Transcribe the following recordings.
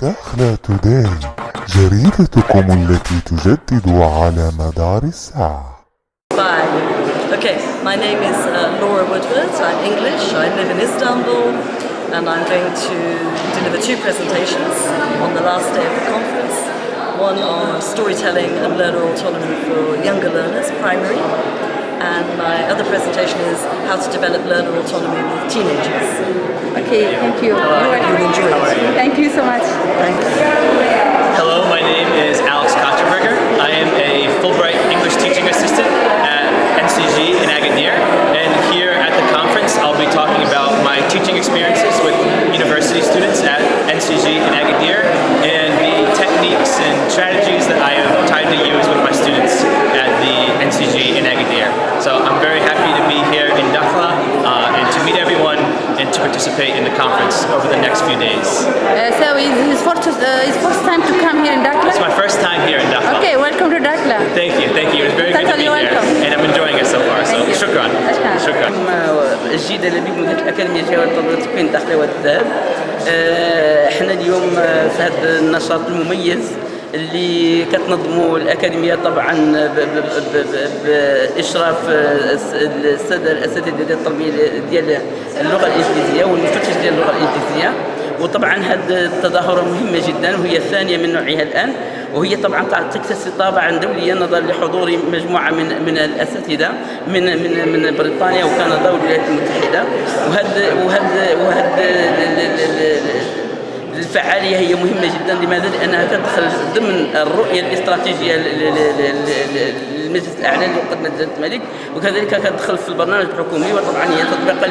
داخلة توداي، جريدتكم التي تجدد على مدار الساعة. Bye. Okay, my name is Laura Woodward. I'm English. I live in Istanbul, and I'm going to deliver two presentations on the last day of the conference. One on storytelling and learner autonomy for younger learners, primary, and my other presentation is how to develop learner autonomy with teenagers. Okay, thank you. You'll enjoy it. Thank you so much. Thank you. Hello, my name is Alex Kotcherberger. I am a Fulbright English teaching assistant at NCG in Agadir, and here at the conference I'll be talking about my teaching experiences with university students at NCG in Agadir and the techniques and strategies that I have tried to use with my students at the NCG in Agadir. So I'm very happy to be here in Dakhla and to meet everyone and to participate in the conference over the next few days. So it's first time to come here in Dakhla? It's my first time here in Dakhla. Okay, welcome to Dakhla. Thank you. It was very good to be here, welcome. and I'm enjoying it so far. So, شكرا. الجديدة اللي بمدينة الأكاديمية الجوية للتطوير الداخلي والذهب. احنا اليوم في هذا النشاط المميز اللي كتنظموا الأكاديمية طبعا بإشراف السادة الأساتذة ديال التربية ديال اللغة الإنجليزية والمفتش ديال اللغة الإنجليزية. وطبعا هذه التظاهرة مهمة جدا وهي الثانية من نوعها الآن، وهي طبعا تكتسي طابعا دوليا نظرا لحضور مجموعة من الأساتذة من بريطانيا وكندا والولايات المتحدة. وهذا الفعالية هي مهمة جدا. لماذا؟ لأنها تدخل ضمن الرؤية الاستراتيجية للمجلس الأعلى لقدمة جلالة الملك، وكذلك تدخل في البرنامج الحكومي، وطبعا هي تطبيقا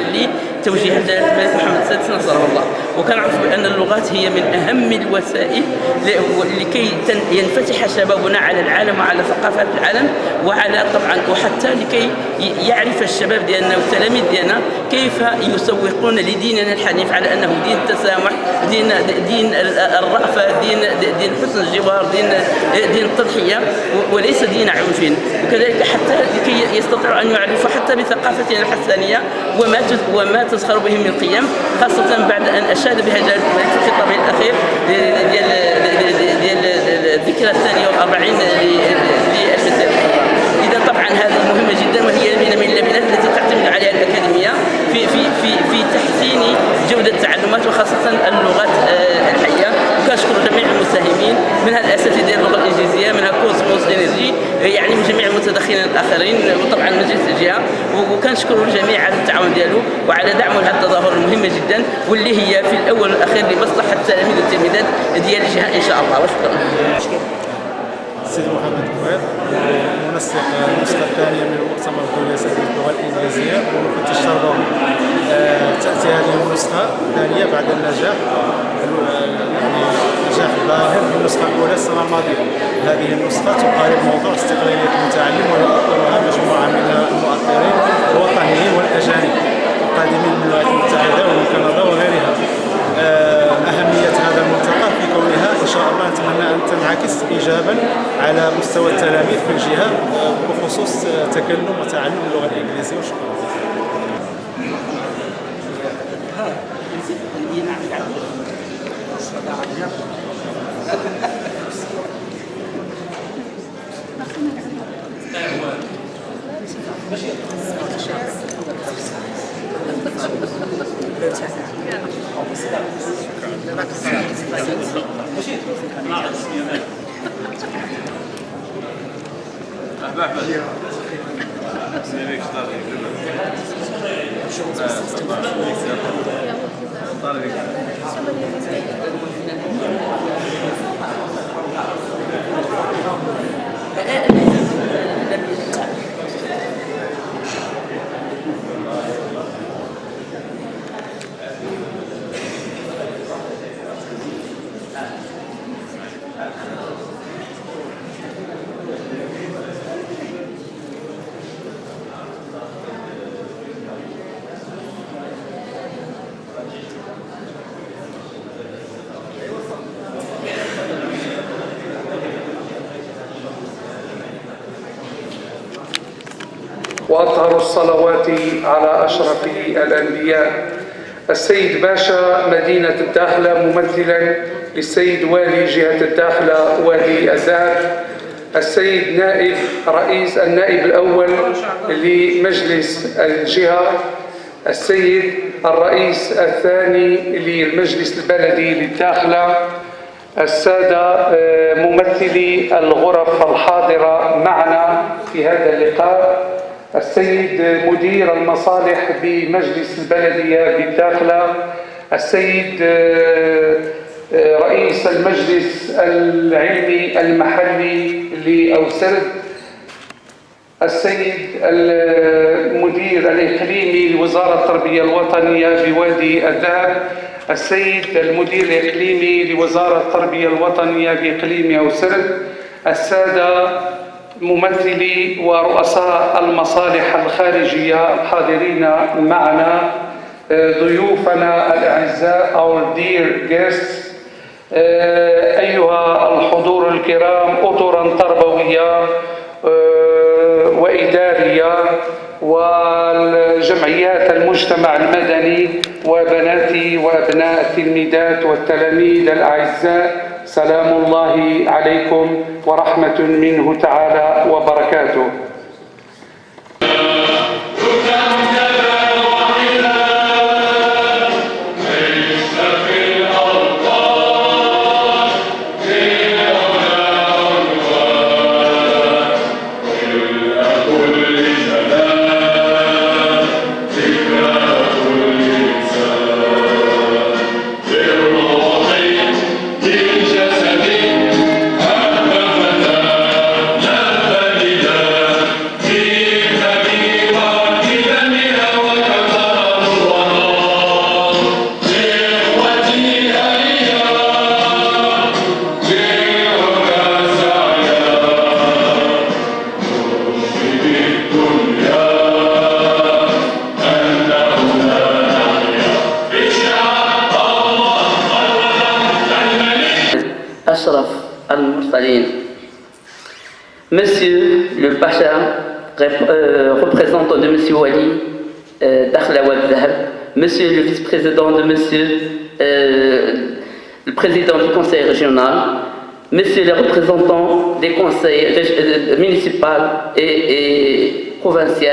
لتوجيهات جلالة الملك محمد السادس نصره الله. وكنعرف بأن اللغات هي من أهم الوسائل لكي ينفتح شبابنا على العالم وعلى ثقافات العالم وعلى طبعا وحتى لكي يعرف الشباب ديالنا والتلاميذ ديالنا كيف يسوقون لديننا الحنيف على أنه دين التسامح، دين الرأفة، دين حسن الجوار، دين التضحية، وليس دين عنف. وكذلك حتى لكي يستطيعوا أن يعرفوا حتى بثقافتنا الحسانية وما تزخر به من قيم، خاصة بعد أن أشاد بها جلالة الملك في خطابه الأخير ديال الذكرى 42 للمسيرة الحرة. إذا طبعا هذه مهمة جدا، وهي من اللبنات التي تعتمد عليها الأكاديمية في تحسين جودة التعلمات وخاصة اللغات الحية. وكنشكر جميع المساهمين منها الأساتذة ديال اللغة الإنجليزية، منها كوزموس إنرجي، يعني من جميع المتدخلين الآخرين، وطبعا مجلس الجهة. وكنشكر الجميع على التعاون ديالو وعلى دعمه لهذه التظاهرة المهمة جدا، واللي هي في الأول والأخير لمصلحة التلاميذ والتلميذات ديال الجهة إن شاء الله. وشكرا. السيد محمد بوهيب، منسق النسخة الثانية من المؤتمر الدولي لأساتذة اللغة الإنجليزية ومفتش تربوي. تأتي هذه النسخة الثانية بعد النجاح نجاح باهر في النسخة الأولى السنة الماضية. هذه النسخة تقارب موضوع استقلالية المتعلم ويؤطرها مجموعة من المؤطرين الوطنيين والأجانب القادمين من الولايات المتحدة ومن كندا وغيرها. أهمية هذا الملتقى في كونها إن شاء الله نتمنى أن تنعكس إيجابا على مستوى التلاميذ في الجهة بخصوص تكلم وتعلم اللغة الإنجليزية. وشكرا. وأطهر الصلوات على أشرف الأنبياء السيد باشا مدينة الداخلة ممثلا للسيد والي جهة الداخلة وادي الذهب، السيد نائب رئيس النائب الأول لمجلس الجهة، السيد الرئيس الثاني للمجلس البلدي للداخلة، السادة ممثلي الغرف الحاضرة معنا في هذا اللقاء، السيد مدير المصالح بمجلس البلدية بالداخلة، السيد رئيس المجلس العلمي المحلي لأوسرد، السيد المدير الإقليمي لوزارة التربية الوطنية بوادي الذهب، السيد المدير الإقليمي لوزارة التربية الوطنية بإقليم أوسرد، السادة ممثلي ورؤساء المصالح الخارجية الحاضرين معنا، ضيوفنا الأعزاء our dear guests، أيها الحضور الكرام، أطرا تربوية وإدارية والجمعيات المجتمع المدني وبناتي وأبناء التلميذات والتلاميذ الأعزاء، سلام الله عليكم ورحمة منه تعالى وبركاته. أشرف المرسلين. Monsieur le Pacha, représentant de Monsieur Wali Dakhla Wad Dhahab, Monsieur le vice-président de Monsieur le président du conseil régional, Monsieur les représentants des conseils municipaux et provinciaux,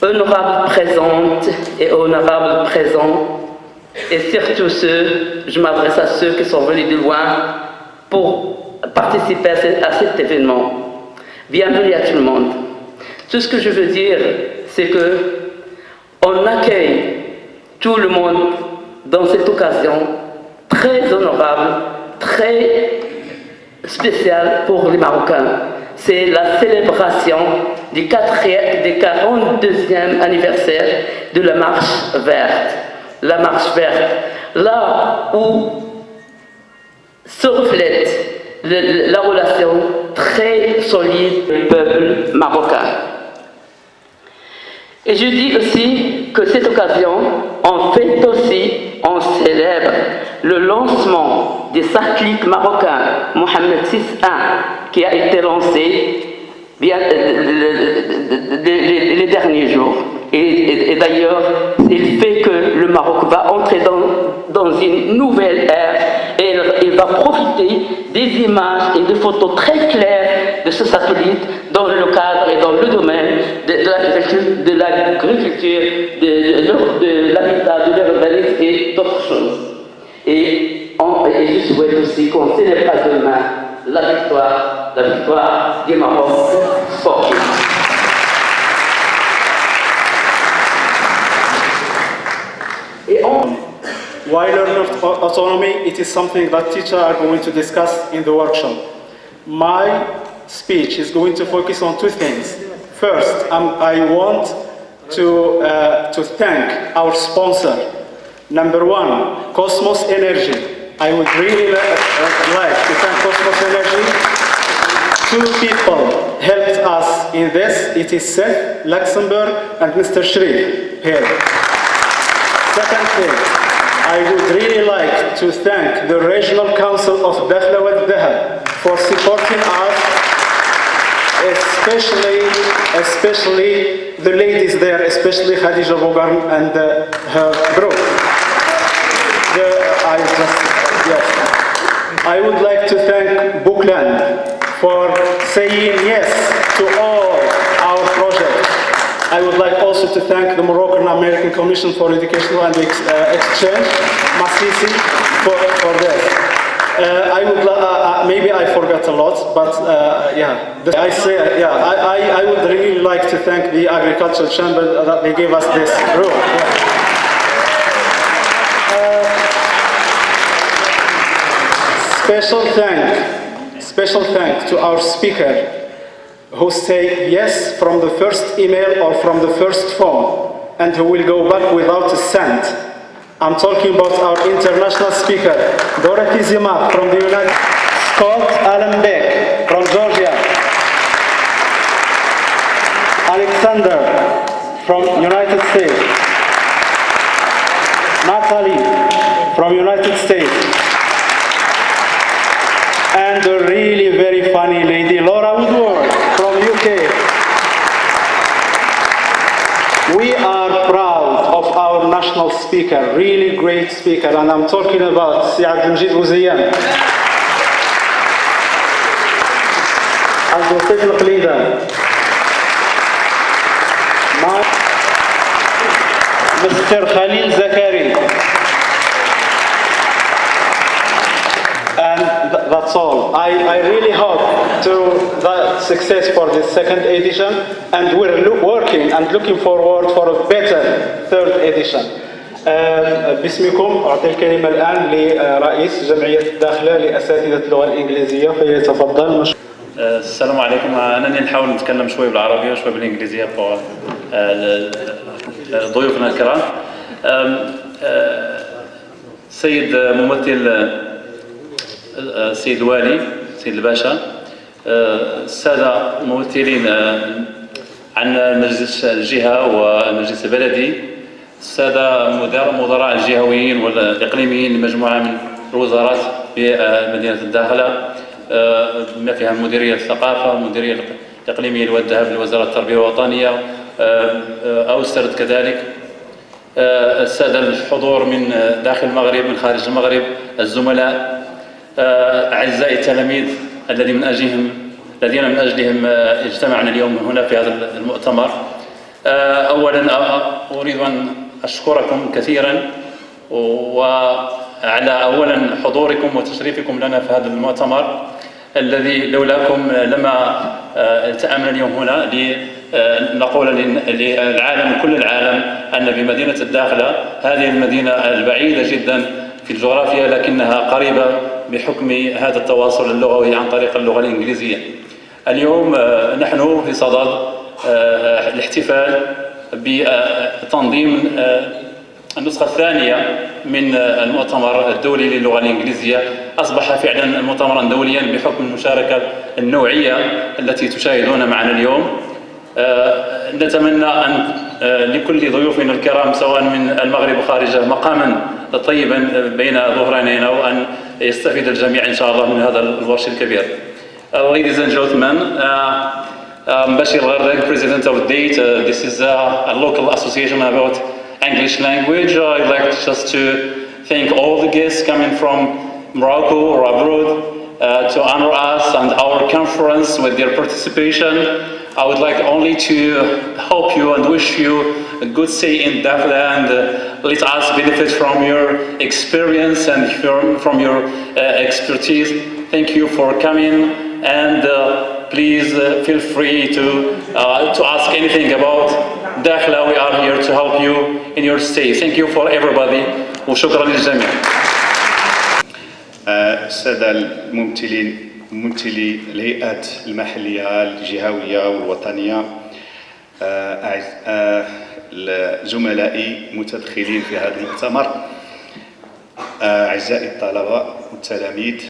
honorables présentes et honorables présents, et surtout je m'adresse à ceux qui sont venus de loin pour participer à cet événement. Bienvenue à tout le monde. Tout ce que je veux dire, c'est que on accueille tout le monde dans cette occasion très honorable, très spéciale pour les Marocains. C'est la célébration du 42e anniversaire de la marche verte. La marche verte, là où se reflète la relation très solide du peuple marocain. Et je dis aussi que cette occasion, on célèbre le lancement des cycliques marocains Mohamed VI qui a été lancé les derniers jours. Et d'ailleurs, il fait que le Maroc va entrer dans une nouvelle ère et il va profiter des images et des photos très claires de ce satellite dans le cadre et dans le domaine de l'agriculture, de l'habitat, de l'urbanisme et d'autres choses. Et je souhaite aussi qu'on célèbre demain la victoire du Maroc sportif. While learner autonomy, it is something that teachers are going to discuss in the workshop. My speech is going to focus on two things. First, I want to thank our sponsor. Number one, Cosmos Energy. I would really like to thank Cosmos Energy. Two people helped us in this. It is Seth Luxembourg and Mr. Shree here. Second thing, I would really like to thank the Regional Council of Dakhla Wad Dhahab for supporting us, especially the ladies there, especially Khadija Bogarm and her group. I just I would like to thank Bookland for saying yes to all our projects. I would like also to thank the Moroccan American Commission for Educational and Exchange, Massisi, for that. I would maybe I forgot a lot, but I would really like to thank the Agricultural Chamber that they gave us this room. Special thanks to our speaker who said yes from the first email or from the first phone and who will go back without a cent. I'm talking about our international speaker, Dorothy Zima from the United States, Scott Allenbeck from Georgia, Alexander from United States, Natalie from United States, and a really very funny lady, Laura Woodward from UK. We are proud of our national speaker, really great speaker, and I'm talking about Si Abdelmajid Bouzayan. Abdelmajid Al-Qlida. Mr. Khalil Zakari. And that's all. I really hope to the success for this second edition, and we're working and looking forward for a better third edition. باسمكم أعطي الكلمة الآن لرئيس جمعية الداخلة لأساتذة اللغة الإنجليزية فليتفضل. السلام عليكم. أنني نحاول نتكلم شوي بالعربية وشوي بالإنجليزية ضيوفنا الكرام. سيد ممثل السيد الوالي، السيد الباشا، السادة ممثلين عن مجلس الجهة والمجلس البلدي، السادة مدراء الجهويين والإقليميين لمجموعة من الوزارات في مدينة الداخلة، بما فيها مديرية الثقافة، المديرية الإقليمية للذهاب لوزارة التربية الوطنية أو السرد كذلك، السادة الحضور من داخل المغرب من خارج المغرب، الزملاء، أعزائي التلاميذ الذين من أجلهم اجتمعنا اليوم هنا في هذا المؤتمر. أولا أريد أن أشكركم كثيرا وعلى أولا حضوركم وتشريفكم لنا في هذا المؤتمر الذي لولاكم لما التأمنا اليوم هنا لنقول للعالم كل العالم أن بمدينة الداخلة هذه المدينة البعيدة جدا في الجغرافيا لكنها قريبة بحكم هذا التواصل اللغوي عن طريق اللغة الإنجليزية. اليوم نحن في صدد الاحتفال بتنظيم النسخة الثانية من المؤتمر الدولي للغة الإنجليزية. أصبح فعلا مؤتمرا دوليا بحكم المشاركة النوعية التي تشاهدون معنا اليوم. نتمنى أن لكل ضيوفنا الكرام سواء من المغرب وخارجه مقاما طيبا بين ظهرانينا وأن يستفيد الجميع إن شاء الله من هذا الورش الكبير. Ladies and gentlemen, Bashir Ghardeg, President of DATE. This is a local association about English language. I'd like just to thank all the guests coming from Morocco or abroad to honor us and our conference with their participation. I would like only to hope you and wish you a good stay in Dakhla and let us benefit from your experience and from your expertise. Thank you for coming and please feel free to ask anything about Dakhla. We are here to help you in your stay. Thank you for everybody وشكرا للجميع. السادة الممثلين ممثلي الهيئات المحلية الجهوية والوطنية، زملائي متدخلين في هذا المؤتمر، أعزائي الطلبة والتلاميذ.